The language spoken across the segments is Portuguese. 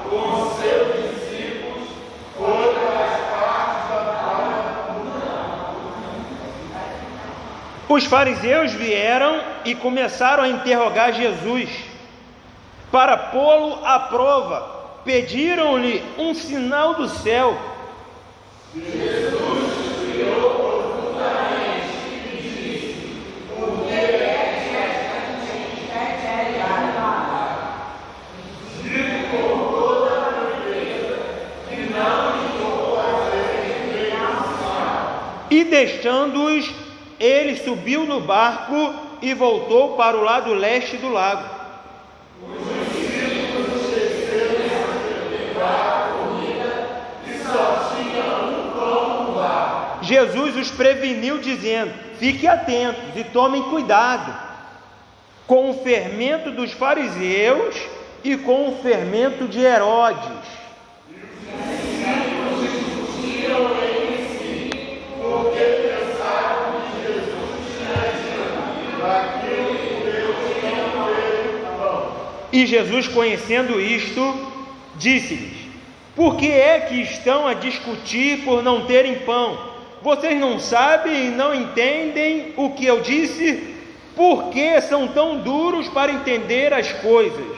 com seus discípulos, foi das partes da palha. Os fariseus vieram e começaram a interrogar Jesus para pô-lo à prova. Pediram-lhe um sinal do céu. Jesus suspirou profundamente e disse: por que é que esta gente quer agradar? Digo com toda a certeza que não lhes vou fazer nenhum sinal. E deixando-os, ele subiu no barco e voltou para o lado leste do lago. Jesus os preveniu, dizendo: fiquem atentos e tomem cuidado com o fermento dos fariseus e com o fermento de Herodes. E Jesus, conhecendo isto, disse-lhes: por que é que estão a discutir por não terem pão? Vocês não sabem e não entendem o que eu disse? Por que são tão duros para entender as coisas?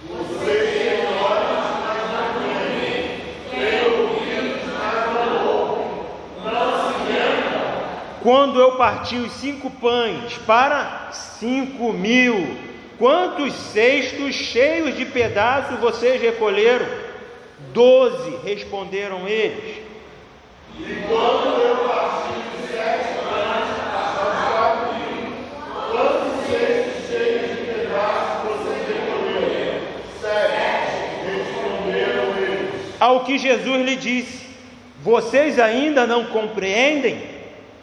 Vocês têm olhos, mas não veem, têm ouvidos, mas não ouvem, não se lembram. Quando eu parti os 5 pães para 5.000, quantos cestos cheios de pedaços vocês recolheram? 12, responderam eles. E quando eu parti os 7 pães para 4.000, quantos cestos cheios de pedaços vocês recolheram? 7, responderam eles. Ao que Jesus lhe disse: vocês ainda não compreendem?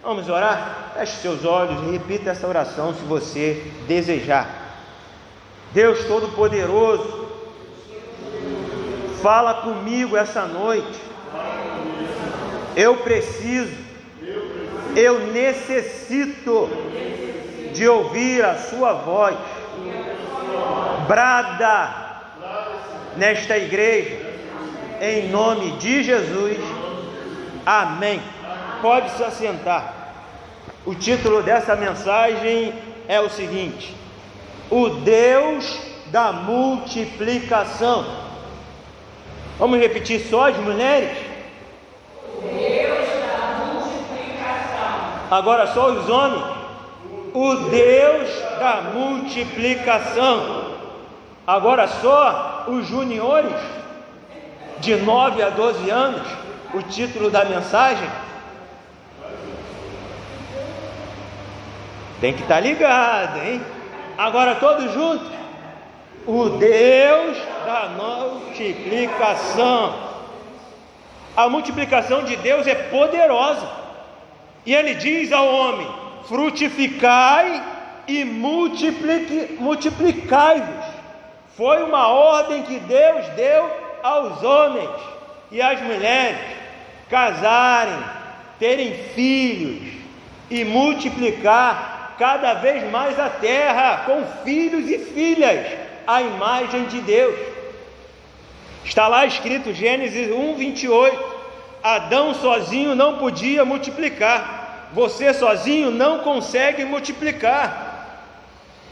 Vamos orar? Feche seus olhos e repita essa oração se você desejar. Deus Todo-Poderoso, fala comigo essa noite. Eu necessito de ouvir a sua voz. Brada nesta igreja, em nome de Jesus. Amém. Pode se assentar. O título dessa mensagem é o seguinte: o Deus da multiplicação. Vamos repetir só as mulheres? Deus da multiplicação. Agora só os homens. O Deus da multiplicação. Agora só os juniores, de 9 a 12 anos. O título da mensagem. Tem que estar ligado, hein? Agora todos juntos. O Deus da multiplicação. A multiplicação de Deus é poderosa. E Ele diz ao homem: frutificai e multiplicai-vos. Foi uma ordem que Deus deu aos homens e às mulheres casarem, terem filhos e multiplicar cada vez mais a terra com filhos e filhas, à imagem de Deus. Está lá escrito, Gênesis 1:28, Adão sozinho não podia multiplicar, você sozinho não consegue multiplicar.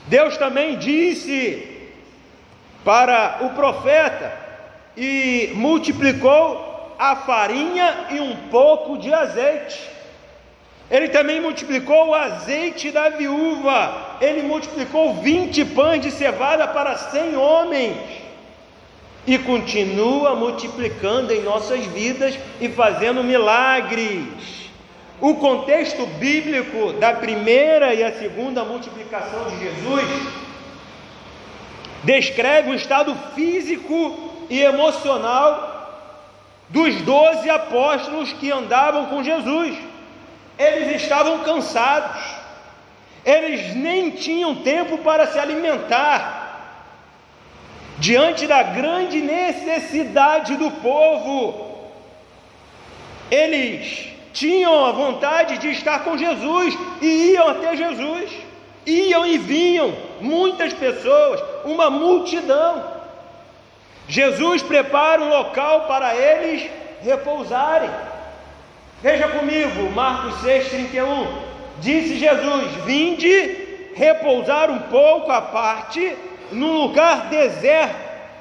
Deus também disse para o profeta: e multiplicou a farinha e um pouco de azeite. Ele também multiplicou o azeite da viúva. Ele multiplicou 20 pães de cevada para 100 homens. E continua multiplicando em nossas vidas e fazendo milagres. O contexto bíblico da primeira e a segunda multiplicação de Jesus descreve o estado físico e emocional dos 12 apóstolos que andavam com Jesus. Eles estavam cansados, eles nem tinham tempo para se alimentar. Diante da grande necessidade do povo, eles tinham a vontade de estar com Jesus e iam até Jesus, iam e vinham muitas pessoas, uma multidão. Jesus prepara um local para eles repousarem. Veja comigo, Marcos 6,31. Disse Jesus: vinde repousar um pouco à parte, num lugar deserto,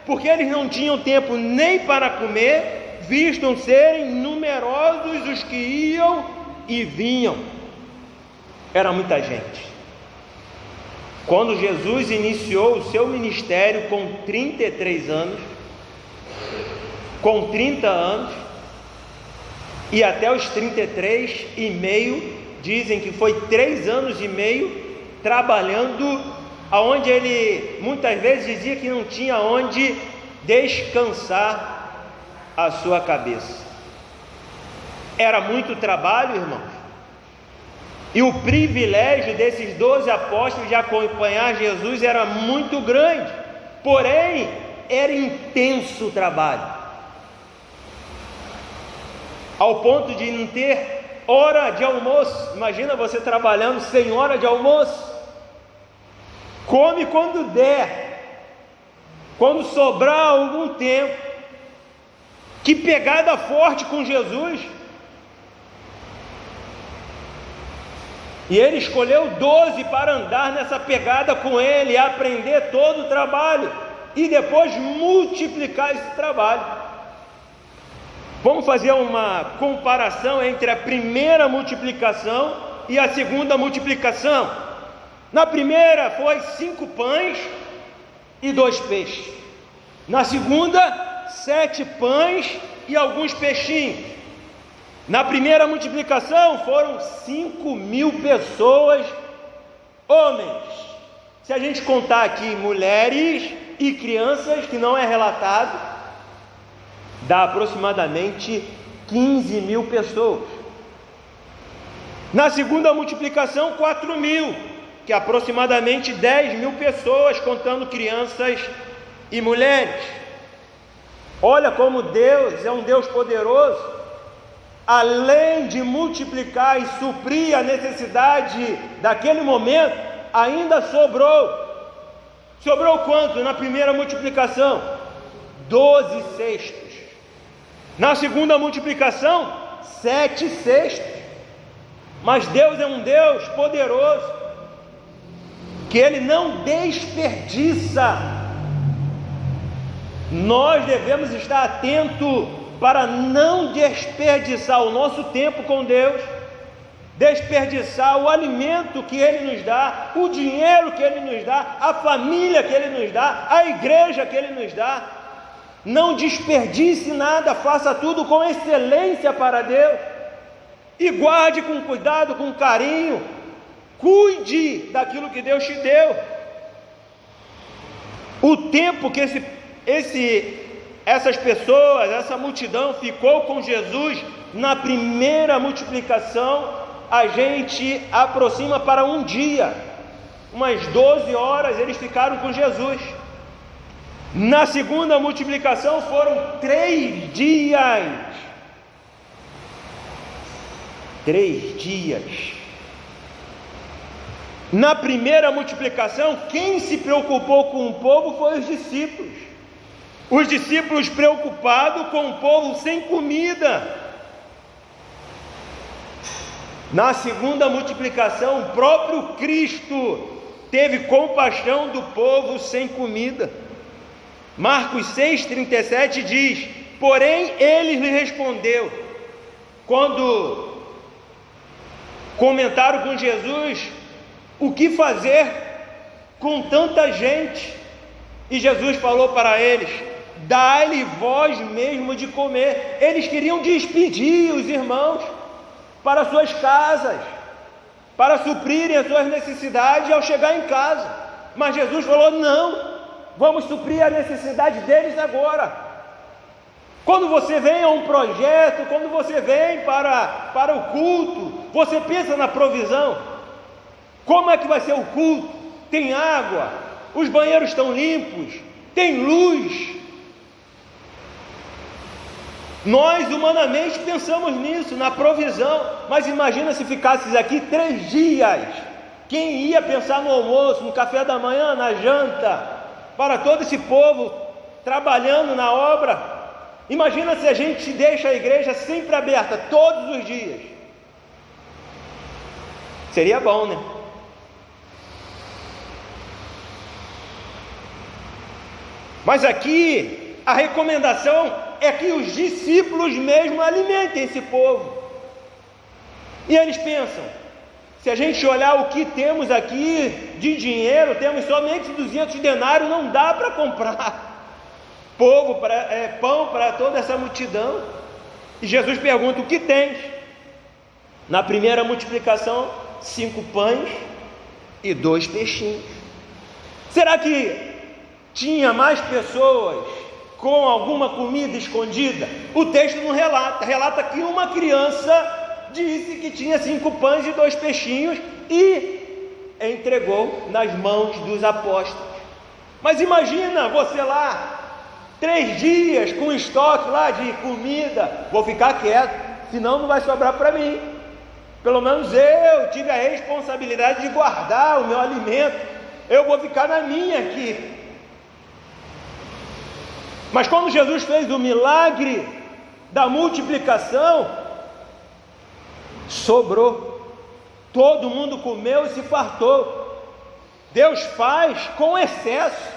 porque eles não tinham tempo nem para comer, vistam serem numerosos os que iam e vinham. Era muita gente. Quando Jesus iniciou o seu ministério com 33 anos, com 30 anos, e até os 33 e meio, dizem que foi 3 anos e meio, trabalhando, aonde ele muitas vezes dizia que não tinha onde descansar a sua cabeça. Era muito trabalho, irmãos. E o privilégio desses 12 apóstolos de acompanhar Jesus era muito grande, porém, era intenso o trabalho, ao ponto de não ter hora de almoço. Imagina você trabalhando sem hora de almoço. Come quando der, quando sobrar algum tempo. Que pegada forte com Jesus. E ele escolheu 12 para andar nessa pegada com ele, aprender todo o trabalho e depois multiplicar esse trabalho. Vamos fazer uma comparação entre a primeira multiplicação e a segunda multiplicação. Na primeira foi 5 pães e 2 peixes. Na segunda, 7 pães e alguns peixinhos. Na primeira multiplicação foram 5.000 pessoas, homens. Se a gente contar aqui mulheres e crianças, que não é relatado, dá aproximadamente 15.000 pessoas. Na segunda multiplicação, 4.000, que é aproximadamente 10.000 pessoas, contando crianças e mulheres. Olha como Deus é um Deus poderoso. Além de multiplicar e suprir a necessidade daquele momento, ainda sobrou. Sobrou quanto na primeira multiplicação? 12 cestos. Na segunda multiplicação, 7 cestos. Mas Deus é um Deus poderoso, que Ele não desperdiça. Nós devemos estar atentos para não desperdiçar o nosso tempo com Deus, desperdiçar o alimento que Ele nos dá, o dinheiro que Ele nos dá, a família que Ele nos dá, a igreja que Ele nos dá. Não desperdice nada, faça tudo com excelência para Deus, e guarde com cuidado, com carinho, cuide daquilo que Deus te deu. O tempo que essas pessoas, essa multidão ficou com Jesus na primeira multiplicação, a gente aproxima para um dia, umas 12 horas eles ficaram com Jesus. Na segunda multiplicação foram 3 dias. 3 dias. Na primeira multiplicação, quem se preocupou com o povo foi os discípulos. Os discípulos preocupados com o povo sem comida. Na segunda multiplicação, o próprio Cristo teve compaixão do povo sem comida. Marcos 6,37 diz: porém ele lhe respondeu, quando comentaram com Jesus o que fazer com tanta gente, e Jesus falou para eles: dai-lhe vós mesmo de comer. Eles queriam despedir os irmãos para suas casas, para suprirem as suas necessidades ao chegar em casa, mas Jesus falou: não, vamos suprir a necessidade deles agora. Quando você vem a um projeto, quando você vem para o culto, você pensa na provisão. Como é que vai ser o culto? Tem água, os banheiros estão limpos, tem luz. Nós humanamente pensamos nisso, na provisão, mas imagina se ficasses aqui 3 dias. Quem ia pensar no almoço, no café da manhã, na janta, para todo esse povo trabalhando na obra. Imagina se a gente deixa a igreja sempre aberta, todos os dias. Seria bom, né? Mas aqui, a recomendação é que os discípulos mesmo alimentem esse povo. E eles pensam, se a gente olhar o que temos aqui de dinheiro, temos somente 200 denários, não dá para comprar pão para toda essa multidão. E Jesus pergunta, o que tens? Na primeira multiplicação, 5 pães e 2 peixinhos. Será que tinha mais pessoas com alguma comida escondida? O texto não relata que uma criança disse que tinha 5 pães e 2 peixinhos e entregou nas mãos dos apóstolos. Mas imagina você lá, 3 dias com estoque lá de comida. Vou ficar quieto, senão não vai sobrar para mim. Pelo menos eu tive a responsabilidade de guardar o meu alimento. Eu vou ficar na minha aqui. Mas quando Jesus fez o milagre da multiplicação, sobrou. Todo mundo comeu e se fartou. Deus faz com excesso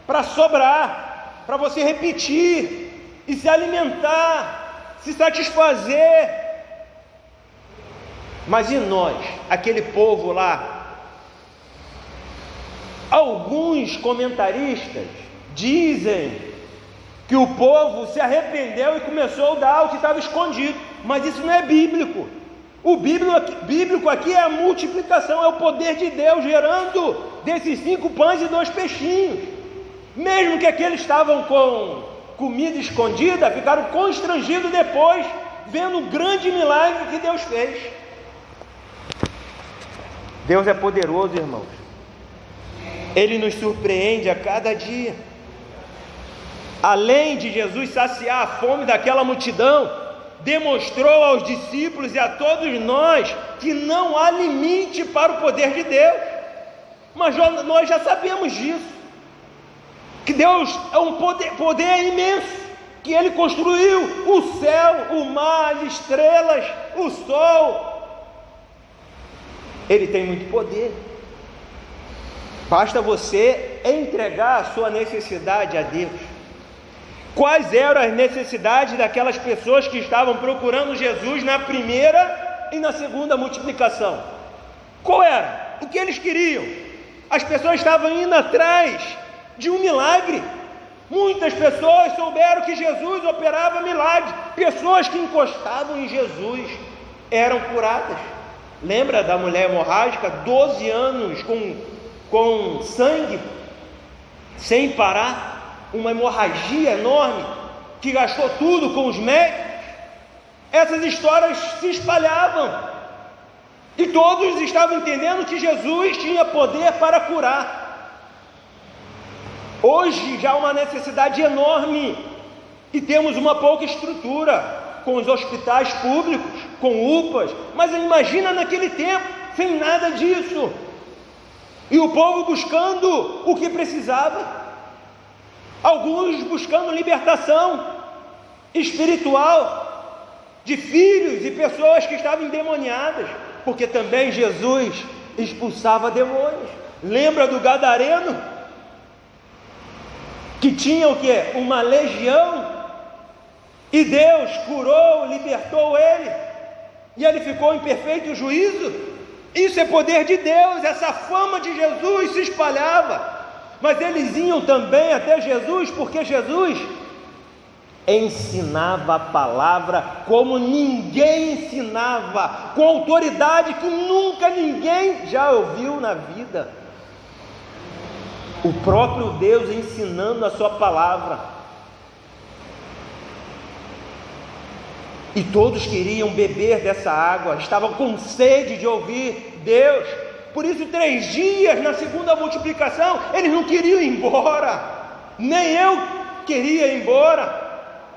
para sobrar, para você repetir e se alimentar, se satisfazer. Mas e nós, aquele povo lá? Alguns comentaristas dizem que o povo se arrependeu e começou a dar o que estava escondido, mas isso não é bíblico. O bíblico aqui é a multiplicação, é o poder de Deus gerando desses 5 pães e 2 peixinhos. Mesmo que aqueles estavam com comida escondida, ficaram constrangidos depois, vendo o grande milagre que Deus fez. Deus é poderoso, irmãos. Ele nos surpreende a cada dia. Além de Jesus saciar a fome daquela multidão, demonstrou aos discípulos e a todos nós que não há limite para o poder de Deus. Mas nós já sabemos disso, que Deus é um poder imenso, que Ele construiu o céu, o mar, as estrelas, o sol. Ele tem muito poder. Basta você entregar a sua necessidade a Deus. Quais eram as necessidades daquelas pessoas que estavam procurando Jesus na primeira e na segunda multiplicação? Qual era? O que eles queriam? As pessoas estavam indo atrás de um milagre. Muitas pessoas souberam que Jesus operava milagres. Pessoas que encostavam em Jesus eram curadas. Lembra da mulher hemorrágica? 12 anos com sangue sem parar. Uma hemorragia enorme, que gastou tudo com os médicos. Essas histórias se espalhavam, e todos estavam entendendo que Jesus tinha poder para curar. Hoje já há uma necessidade enorme, e temos uma pouca estrutura, com os hospitais públicos, com UPAs, mas imagina naquele tempo, sem nada disso, e o povo buscando o que precisava. Alguns buscando libertação espiritual de filhos e pessoas que estavam endemoniadas, porque também Jesus expulsava demônios. Lembra do gadareno? Que tinha o quê? Uma legião, e Deus curou, libertou ele, e ele ficou em perfeito juízo. Isso é poder de Deus. Essa fama de Jesus se espalhava. Mas eles iam também até Jesus, porque Jesus ensinava a palavra como ninguém ensinava, com autoridade que nunca ninguém já ouviu na vida. O próprio Deus ensinando a sua palavra. E todos queriam beber dessa água, estavam com sede de ouvir Deus. Por isso 3 dias na segunda multiplicação, eles não queriam ir embora, nem eu queria ir embora.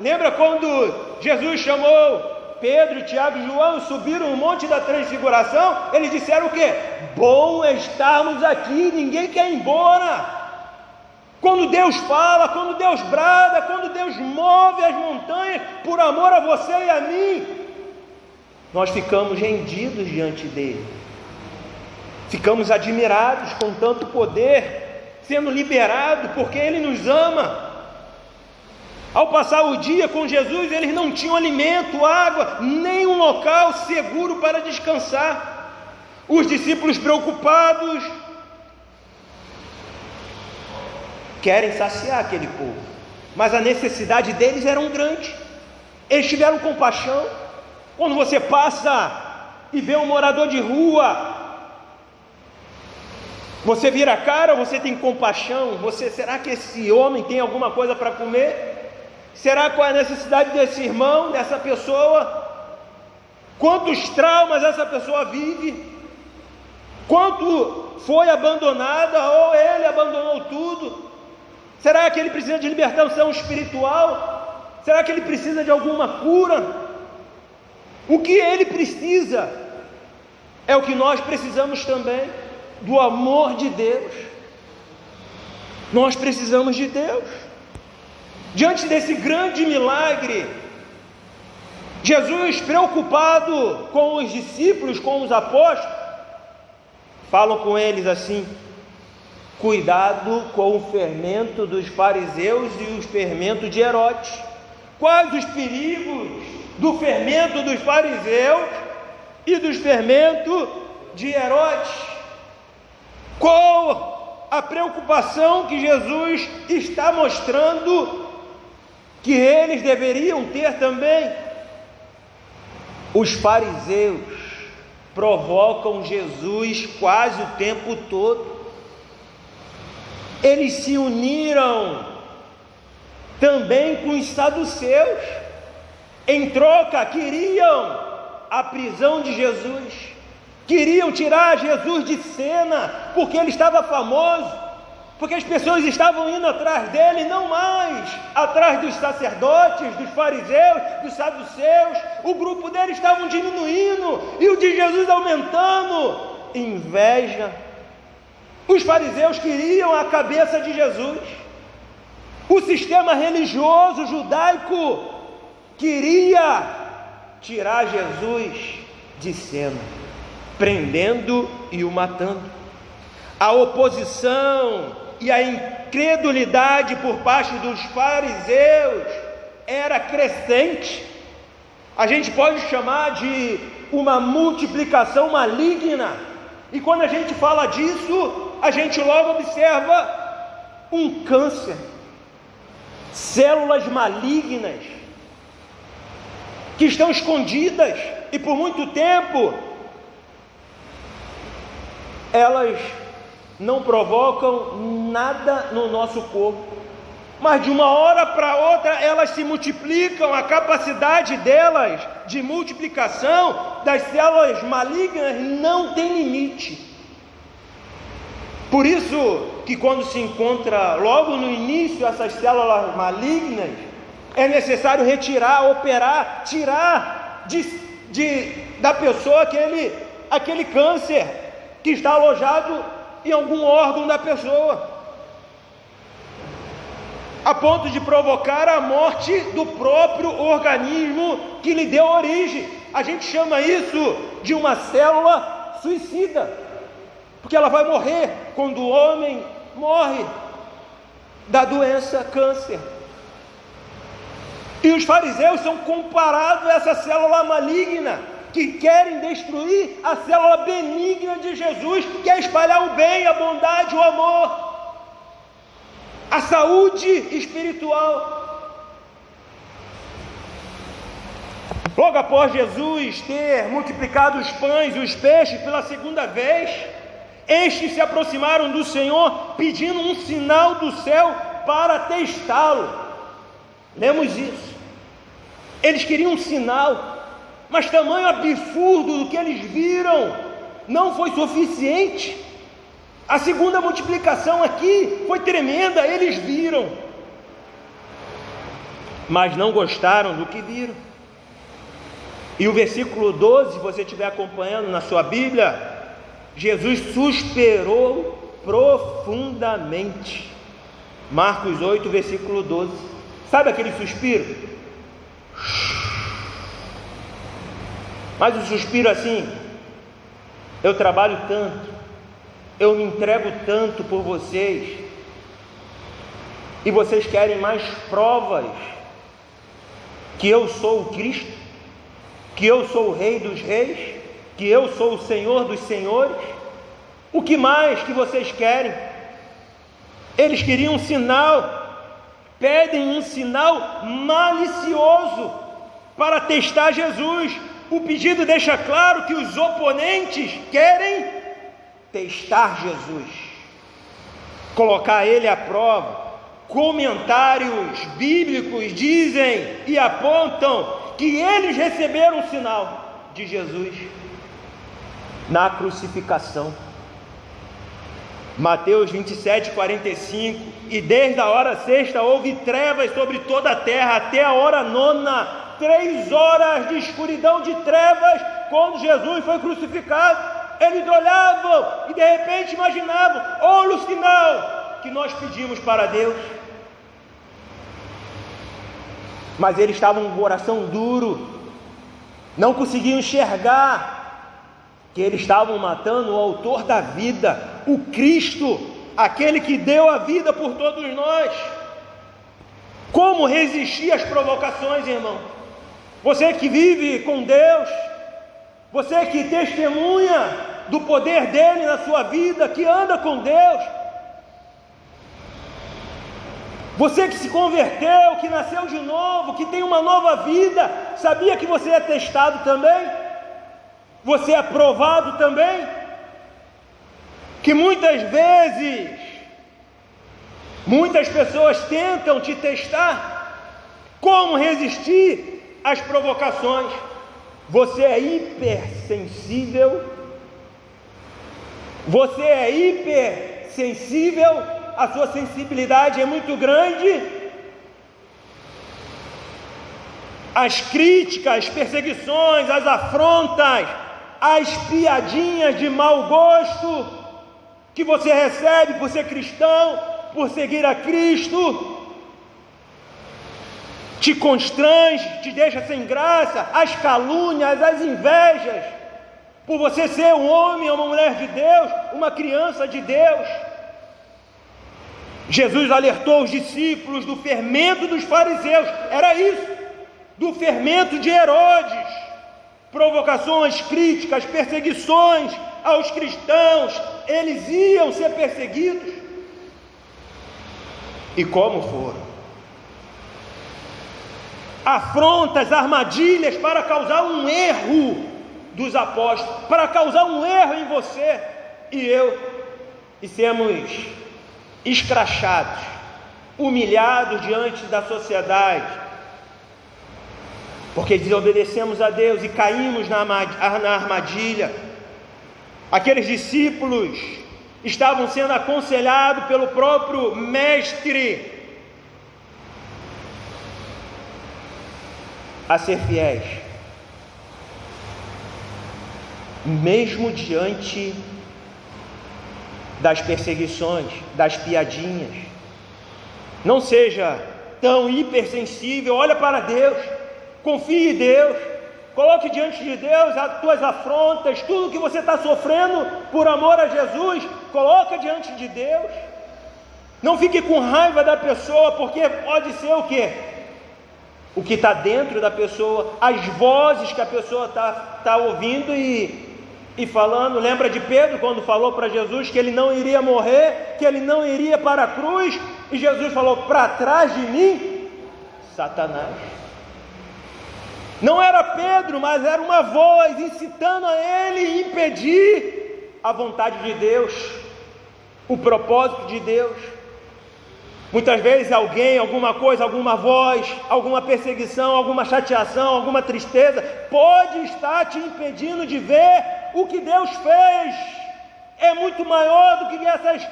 Lembra quando Jesus chamou Pedro, Tiago e João e subiram o monte da transfiguração? Eles disseram o quê? Bom é estarmos aqui, ninguém quer ir embora. Quando Deus fala, quando Deus brada, quando Deus move as montanhas por amor a você e a mim, nós ficamos rendidos diante dele, ficamos admirados com tanto poder sendo liberado, porque ele nos ama. Ao passar o dia com Jesus, eles não tinham alimento, água, nem um local seguro para descansar. Os discípulos preocupados querem saciar aquele povo, mas a necessidade deles era grande. Eles tiveram compaixão. Quando você passa e vê um morador de rua, você vira a cara, você tem compaixão. Será que esse homem tem alguma coisa para comer? Será qual é a necessidade desse irmão, dessa pessoa? Quantos traumas essa pessoa vive? Quanto foi abandonada, ou ele abandonou tudo? Será que ele precisa de libertação espiritual? Será que ele precisa de alguma cura? O que ele precisa é o que nós precisamos também, do amor de Deus. Nós precisamos de Deus. Diante desse grande milagre, Jesus, preocupado com os discípulos, com os apóstolos, falam com eles assim: cuidado com o fermento dos fariseus e o fermento de Herodes. Quais os perigos do fermento dos fariseus e dos fermentos de Herodes? Qual a preocupação que Jesus está mostrando que eles deveriam ter também? Os fariseus provocam Jesus quase o tempo todo. Eles se uniram também com os saduceus. Em troca, queriam a prisão de Jesus, queriam tirar Jesus de cena, porque ele estava famoso, porque as pessoas estavam indo atrás dele, não mais atrás dos sacerdotes, dos fariseus, dos saduceus. O grupo dele estavam diminuindo e o de Jesus aumentando. Inveja. Os fariseus queriam a cabeça de Jesus. O sistema religioso judaico queria tirar Jesus de cena, prendendo e o matando. A oposição e a incredulidade por parte dos fariseus era crescente. A gente pode chamar de uma multiplicação maligna. E quando a gente fala disso, a gente logo observa um câncer, células malignas que estão escondidas, e por muito tempo elas não provocam nada no nosso corpo, mas de uma hora para outra elas se multiplicam. A capacidade delas de multiplicação das células malignas não tem limite. Por isso que quando se encontra logo no início essas células malignas, é necessário retirar, operar, tirar da pessoa aquele câncer que está alojado em algum órgão da pessoa, a ponto de provocar a morte do próprio organismo que lhe deu origem. A gente chama isso de uma célula suicida, porque ela vai morrer quando o homem morre da doença câncer. E os fariseus são comparados a essa célula maligna, que querem destruir a célula benigna de Jesus, que é espalhar o bem, a bondade, o amor, a saúde espiritual. Logo após Jesus ter multiplicado os pães e os peixes pela segunda vez, estes se aproximaram do Senhor pedindo um sinal do céu para testá-lo. Lemos isso. Eles queriam um sinal, mas tamanho absurdo do que eles viram não foi suficiente. A segunda multiplicação aqui foi tremenda. Eles viram, mas não gostaram do que viram. E o versículo 12, se você estiver acompanhando na sua Bíblia, Jesus suspirou profundamente. Marcos 8, versículo 12. Sabe aquele suspiro? Mas o suspiro assim: eu trabalho tanto, eu me entrego tanto por vocês, e vocês querem mais provas que eu sou o Cristo, que eu sou o Rei dos Reis, que eu sou o Senhor dos Senhores? O que mais que vocês querem? Eles queriam um sinal, pedem um sinal malicioso para testar Jesus. O pedido deixa claro que os oponentes querem testar Jesus, colocar ele à prova. Comentários bíblicos dizem e apontam que eles receberam um sinal de Jesus na crucificação. Mateus 27, 45: e desde a hora sexta houve trevas sobre toda a terra até a hora nona, 3 horas de escuridão, de trevas, quando Jesus foi crucificado. Eles olhavam e de repente imaginavam: olha o sinal que nós pedimos para Deus. Mas eles estavam com o coração duro, não conseguiam enxergar que eles estavam matando o autor da vida, o Cristo, aquele que deu a vida por todos nós. Como resistir às provocações, irmão? Você que vive com Deus, você que testemunha do poder dele na sua vida, que anda com Deus, você que se converteu, que nasceu de novo, que tem uma nova vida, sabia que você é testado também? Você é provado também? Que muitas vezes, muitas pessoas tentam te testar. Como resistir às provocações? Você é hipersensível? Você é hipersensível? A sua sensibilidade é muito grande? As críticas, as perseguições, as afrontas, as piadinhas de mau gosto que você recebe por ser cristão, por seguir a Cristo, te constrange, te deixa sem graça. As calúnias, as invejas, por você ser um homem ou uma mulher de Deus, uma criança de Deus. Jesus alertou os discípulos do fermento dos fariseus, era isso, do fermento de Herodes, provocações, críticas, perseguições aos cristãos. Eles iam ser perseguidos, e como foram? Afrontas, armadilhas para causar um erro dos apóstolos, para causar um erro em você e eu, e sermos escrachados, humilhados diante da sociedade, porque desobedecemos a Deus e caímos na armadilha. Aqueles discípulos estavam sendo aconselhados pelo próprio mestre a ser fiéis, mesmo diante das perseguições, das piadinhas. Não seja tão hipersensível, olha para Deus, confie em Deus, coloque diante de Deus as tuas afrontas, tudo que você está sofrendo por amor a Jesus, coloca diante de Deus. Não fique com raiva da pessoa, porque pode ser o quê? O que está dentro da pessoa, as vozes que a pessoa está ouvindo e falando. Lembra de Pedro quando falou para Jesus que ele não iria morrer, que ele não iria para a cruz, e Jesus falou: para trás de mim, Satanás. Não era Pedro, mas era uma voz incitando a ele impedir a vontade de Deus, o propósito de Deus. Muitas vezes alguém, alguma coisa, alguma voz, alguma perseguição, alguma chateação, alguma tristeza pode estar te impedindo de ver o que Deus fez. É muito maior do que essas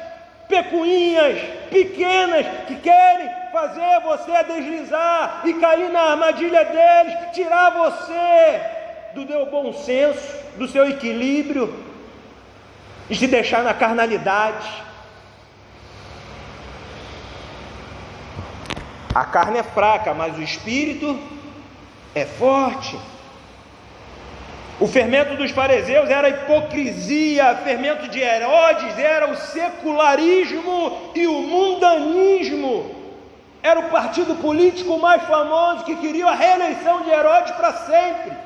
pecuinhas pequenas que querem fazer você deslizar e cair na armadilha deles, tirar você do teu bom senso, do seu equilíbrio e te deixar na carnalidade. A carne é fraca, mas o espírito é forte. O fermento dos fariseus era a hipocrisia, o fermento de Herodes era o secularismo e o mundanismo. Era o partido político mais famoso que queria a reeleição de Herodes para sempre.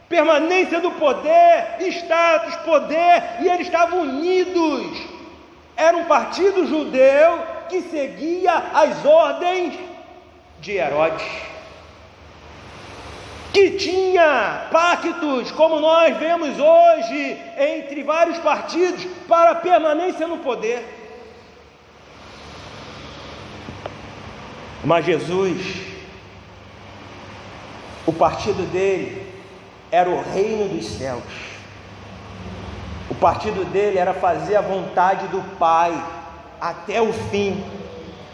Permanência do poder, status, poder, e eles estavam unidos. Era um partido judeu que seguia as ordens de Herodes, que tinha pactos, como nós vemos hoje, entre vários partidos, para a permanência no poder. Mas Jesus, o partido dele era o reino dos céus. O partido dele era fazer a vontade do Pai até o fim.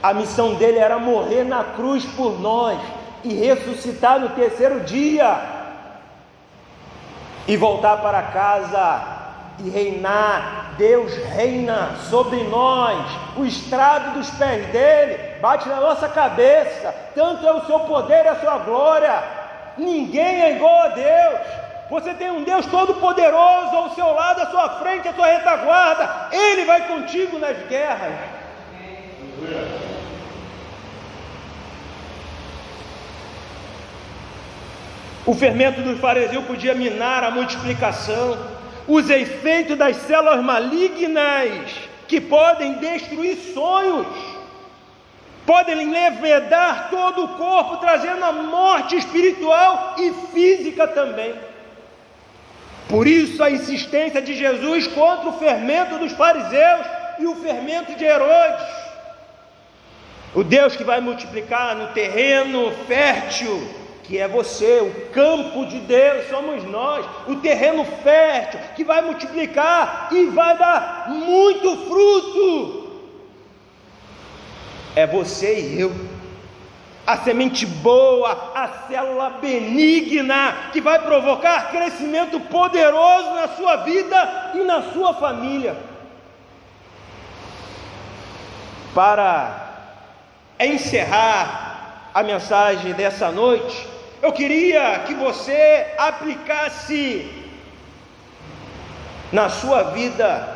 A missão dele era morrer na cruz por nós e ressuscitar no terceiro dia e voltar para casa e reinar. Deus reina sobre nós. O estrado dos pés dele bate na nossa cabeça. Tanto é o seu poder e a sua glória. Ninguém é igual a Deus. Você tem um Deus todo poderoso ao seu lado, à sua frente, à sua retaguarda. Ele vai contigo nas guerras. O fermento dos fariseus podia minar a multiplicação, os efeitos das células malignas que podem destruir sonhos, podem levedar todo o corpo, trazendo a morte espiritual e física também. Por isso a insistência de Jesus contra o fermento dos fariseus e o fermento de Herodes. O Deus que vai multiplicar no terreno fértil, que é você, o campo de Deus somos nós, o terreno fértil, que vai multiplicar e vai dar muito fruto, é você e eu, a semente boa, a célula benigna, que vai provocar crescimento poderoso na sua vida e na sua família. Para encerrar a mensagem dessa noite, eu queria que você aplicasse na sua vida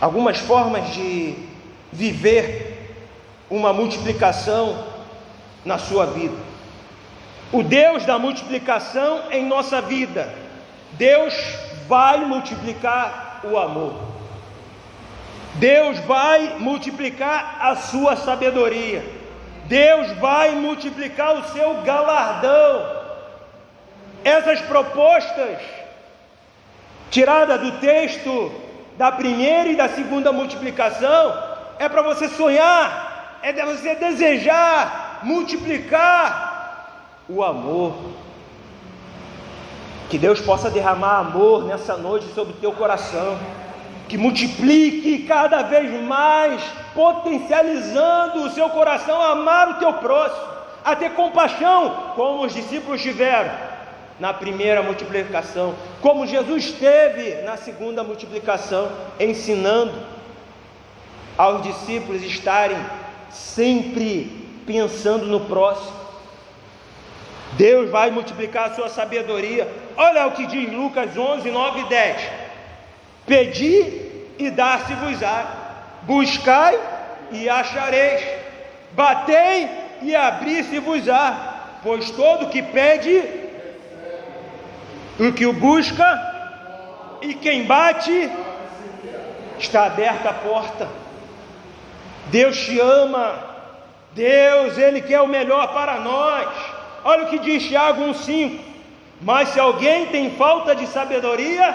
algumas formas de viver uma multiplicação na sua vida. O Deus da multiplicação em nossa vida, Deus vai multiplicar o amor. Deus vai multiplicar a sua sabedoria. Deus vai multiplicar o seu galardão. Essas propostas, tiradas do texto da primeira e da segunda multiplicação, é para você sonhar, é para você desejar multiplicar o amor. Que Deus possa derramar amor nessa noite sobre o teu coração, que multiplique cada vez mais, potencializando o seu coração a amar o teu próximo, a ter compaixão, como os discípulos tiveram na primeira multiplicação, como Jesus teve na segunda multiplicação, ensinando aos discípulos estarem sempre pensando no próximo. Deus vai multiplicar a sua sabedoria. Olha o que diz Lucas 11, 9 e 10. Pedi e dar-se-vos-á, buscai e achareis, batei e abrir-se-vos-á, pois todo que pede, o que o busca, e quem bate, está aberta a porta. Deus te ama, Deus, Ele quer o melhor para nós. Olha o que diz Tiago 1,5: mas se alguém tem falta de sabedoria,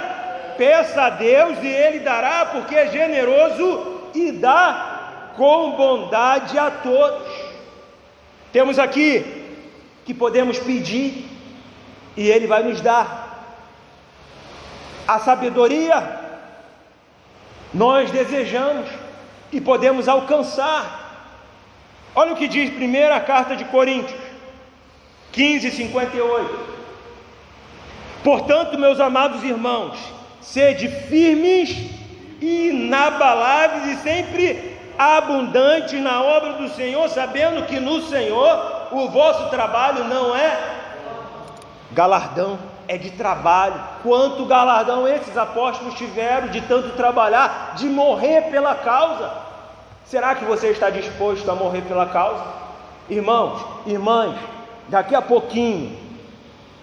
peça a Deus e Ele dará, porque é generoso e dá com bondade a todos. Temos aqui que podemos pedir e Ele vai nos dar. A sabedoria nós desejamos e podemos alcançar. Olha o que diz primeira carta de Coríntios 15:58. Portanto, meus amados irmãos, sede firmes e inabaláveis e sempre abundantes na obra do Senhor, sabendo que no Senhor o vosso trabalho não é galardão, é de trabalho. Quanto galardão esses apóstolos tiveram de tanto trabalhar, de morrer pela causa? Será que você está disposto a morrer pela causa? Irmãos, irmãs, daqui a pouquinho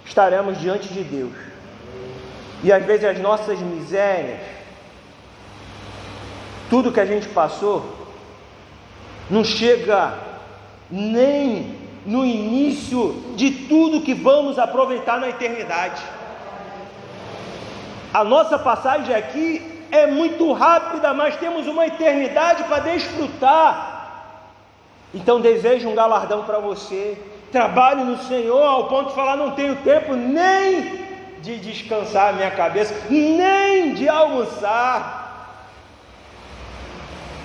estaremos diante de Deus, e às vezes as nossas misérias, tudo que a gente passou, não chega nem no início de tudo que vamos aproveitar na eternidade. A nossa passagem aqui é muito rápida, mas temos uma eternidade para desfrutar. Então desejo um galardão para você. Trabalhe no Senhor ao ponto de falar: não tenho tempo nem de descansar a minha cabeça, nem de almoçar.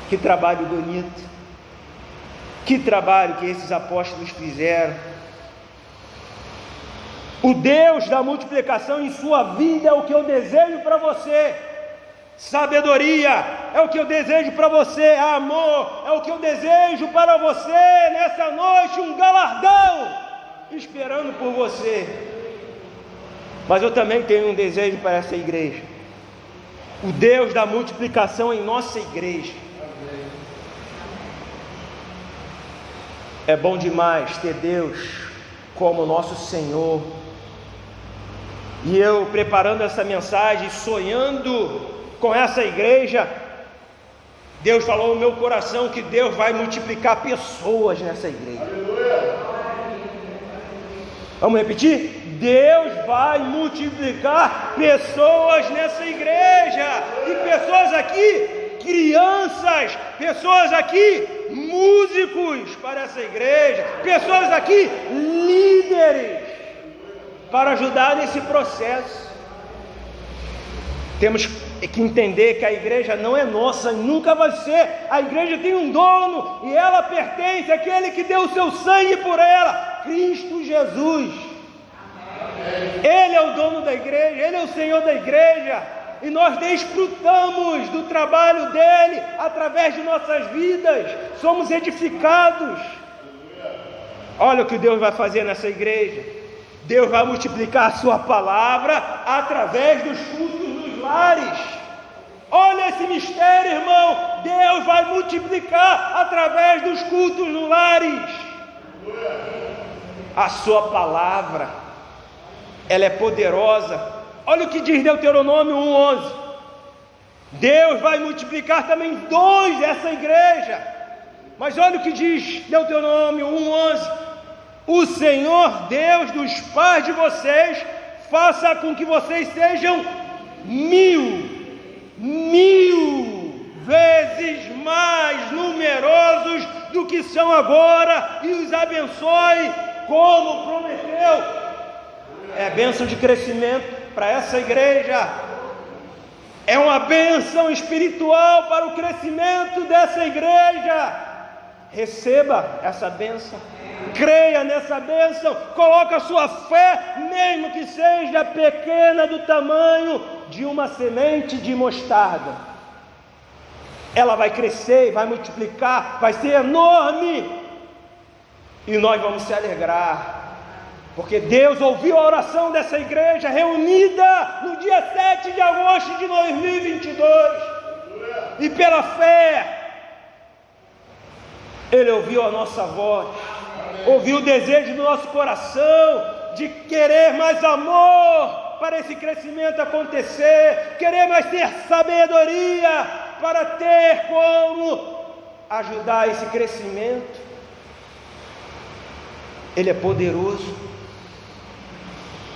Que trabalho bonito, que trabalho que esses apóstolos fizeram. O Deus da multiplicação em sua vida é o que eu desejo para você. Sabedoria é o que eu desejo para você. Amor é o que eu desejo para você nessa noite. Um galardão esperando por você. Mas eu também tenho um desejo para essa igreja. O Deus da multiplicação em nossa igreja. É bom demais ter Deus como nosso Senhor. E eu preparando essa mensagem, sonhando com essa igreja, Deus falou no meu coração que Deus vai multiplicar pessoas nessa igreja. Vamos repetir? Deus vai multiplicar pessoas nessa igreja. E pessoas aqui, crianças, pessoas aqui, músicos para essa igreja, pessoas aqui, líderes, para ajudar nesse processo. Temos que entender que a igreja não é nossa e nunca vai ser. A igreja tem um dono e ela pertence àquele que deu o seu sangue por ela, Cristo Jesus. Ele é o dono da igreja, Ele é o Senhor da igreja, e nós desfrutamos do trabalho dele através de nossas vidas, somos edificados. Olha o que Deus vai fazer nessa igreja. Deus vai multiplicar a sua palavra através dos cultos nos lares. Olha esse mistério, irmão. Deus vai multiplicar através dos cultos nos lares. A sua palavra, ela é poderosa. Olha o que diz Deuteronômio 1:11. Deus vai multiplicar também dons dessa igreja. Mas olha o que diz Deuteronômio 1:11. O Senhor Deus dos pais de vocês faça com que vocês sejam mil vezes mais numerosos do que são agora, e os abençoe como prometeu. É bênção de crescimento para essa igreja, é uma bênção espiritual para o crescimento dessa igreja. Receba essa bênção, creia nessa bênção, coloque a sua fé, mesmo que seja pequena, do tamanho de uma semente de mostarda. Ela vai crescer, vai multiplicar, vai ser enorme, e nós vamos se alegrar, porque Deus ouviu a oração dessa igreja reunida no dia 7 de agosto de 2022, e pela fé Ele ouviu a nossa voz, ouviu o desejo do nosso coração de querer mais amor para esse crescimento acontecer, querer mais ter sabedoria para ter como ajudar esse crescimento. Ele é poderoso,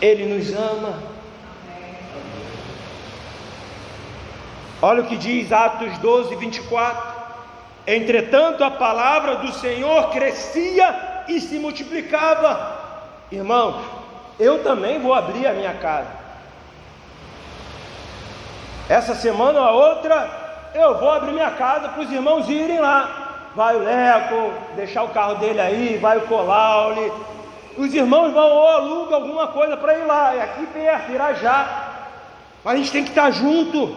Ele nos ama. Olha o que diz Atos 12:24. Entretanto, a palavra do Senhor crescia e se multiplicava. Irmãos, eu também vou abrir a minha casa. Essa semana ou a outra, eu vou abrir minha casa para os irmãos irem lá. Vai o Leco, deixar o carro dele aí, vai o Colaule, Os irmãos vão ou alugam alguma coisa para ir lá, é aqui perto, Irajá. Mas a gente tem que estar junto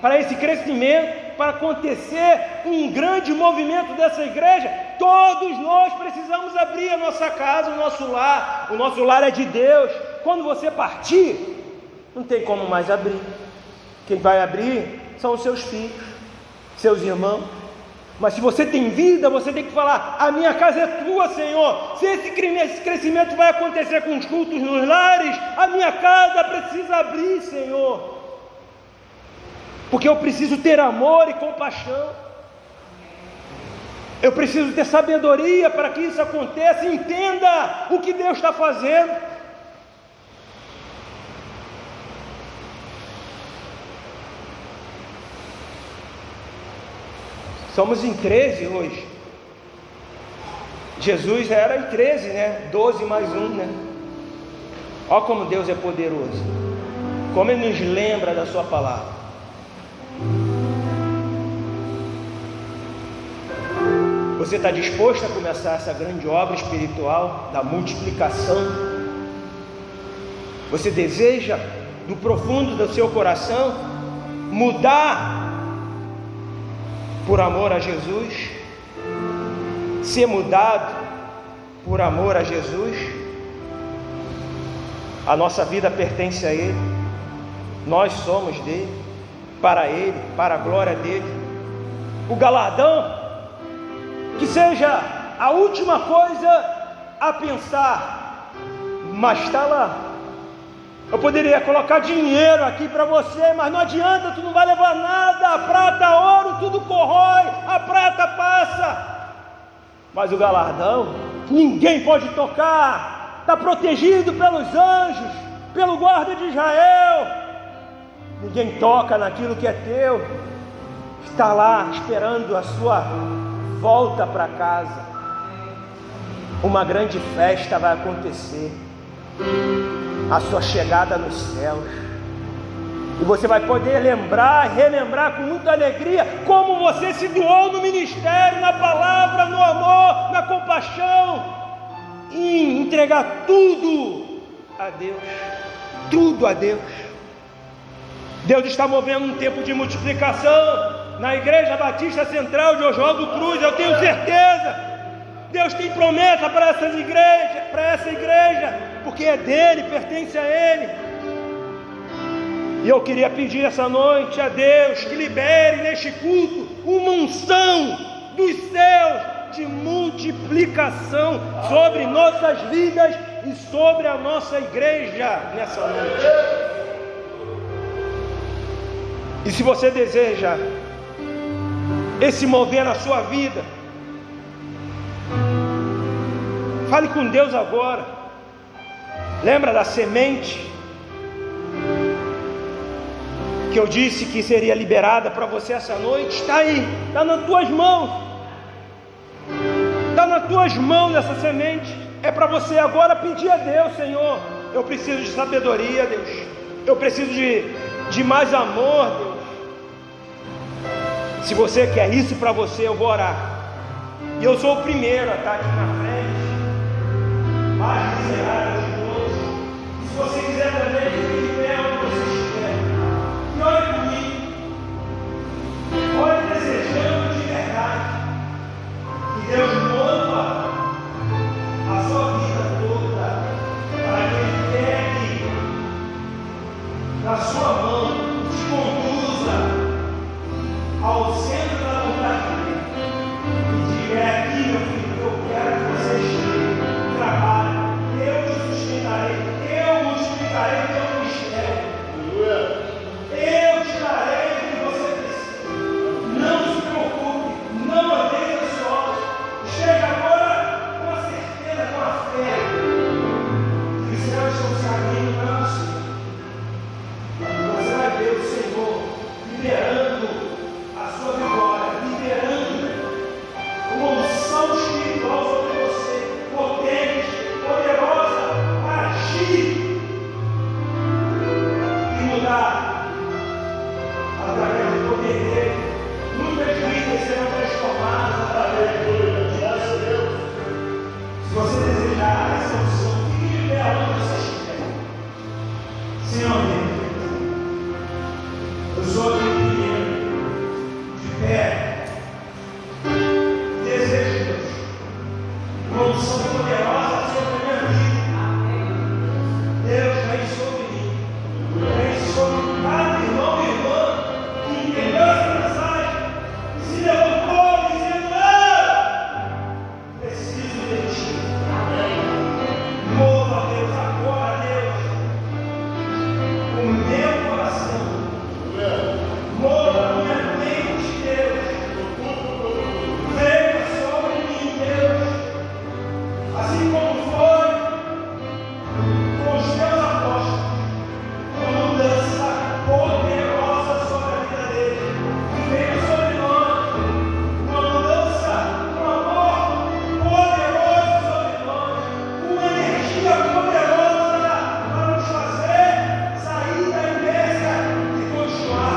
para esse crescimento, para acontecer um grande movimento dessa igreja. Todos nós precisamos abrir a nossa casa, o nosso lar é de Deus. Quando você partir, não tem como mais abrir. Quem vai abrir são os seus filhos, seus irmãos. Mas se você tem vida, você tem que falar: a minha casa é tua, Senhor. Se esse crescimento vai acontecer com os cultos nos lares, a minha casa precisa abrir, Senhor, porque eu preciso ter amor e compaixão, eu preciso ter sabedoria para que isso aconteça. Entenda o que Deus está fazendo. Somos em 13 hoje. Jesus era em 13, né? 12 mais 1, né? Olha como Deus é poderoso, como Ele nos lembra da sua palavra. Você está disposto a começar essa grande obra espiritual da multiplicação? Você deseja, do profundo do seu coração, mudar por amor a Jesus? Ser mudado por amor a Jesus? A nossa vida pertence a Ele, nós somos dele, para Ele, para a glória dele. O galardão, que seja a última coisa a pensar, mas está lá. Eu poderia colocar dinheiro aqui para você, mas não adianta, tu não vai levar nada. A prata, ouro, tudo corrói, a prata passa, mas o galardão ninguém pode tocar, está protegido pelos anjos, pelo guarda de Israel. Ninguém toca naquilo que é teu, está lá esperando a sua volta para casa. Uma grande festa vai acontecer, a sua chegada nos céus, e você vai poder relembrar com muita alegria como você se doou no ministério, na palavra, no amor, na compaixão, e entregar tudo a Deus, tudo a Deus. Deus está movendo um tempo de multiplicação na Igreja Batista Central de Oswaldo Cruz, eu tenho certeza. Deus tem promessa para essa igreja, porque é dele, pertence a Ele. E eu queria pedir essa noite a Deus que libere neste culto uma unção dos céus de multiplicação sobre nossas vidas e sobre a nossa igreja nessa noite. E se você deseja esse mover na sua vida, fale com Deus agora. Lembra da semente que eu disse que seria liberada para você essa noite? Está aí, está nas tuas mãos. Está nas tuas mãos essa semente. É para você agora pedir a Deus: Senhor, eu preciso de sabedoria, Deus. Eu preciso de mais amor, Deus. Se você quer isso para você, eu vou orar. E eu sou o primeiro a estar aqui na frente, mais miserável de todos. E se você quiser também, fique de pé onde você estiver. E olhe comigo. Olhe desejando de verdade que Deus mova a sua vida toda, para que Ele pegue na sua mão, te conduza ao centro da vontade dele e diga: é aqui, meu filho, eu quero que você esteja, trabalhe, eu te sustentarei, eu multiplicarei o teu ministério, eu te darei o que você precisa. Não se preocupe, não odeie os olhos, esteja agora com a certeza, com a fé, que os céus estão se abrindo para você. Você vai ver o Senhor liberando a sua vitória, liberando uma unção espiritual sobre você, potente, poderosa, para agir e mudar através do poder dele. Muitas vidas serão transformadas através de Deus. Se você desejar essa unção, aonde você estiver. Senhor Deus, eu sou aqui de pé, desejo, Deus, uma unção poderosa sobre a minha vida. Deus, vem sobre mim, vem sobre cada irmão e irmã que entendeu essa mensagem e se levantou dizendo: não, preciso de ti. Mova, Deus, agora, Deus, o meu coração, mova a minha mente, Deus, venha sobre mim, Deus, assim como foi com os teus apóstolos, uma mudança poderosa sobre a vida deles, que venha sobre nós, uma mudança, um amor poderoso sobre nós, uma energia poderosa para nos fazer sair da inércia e continuar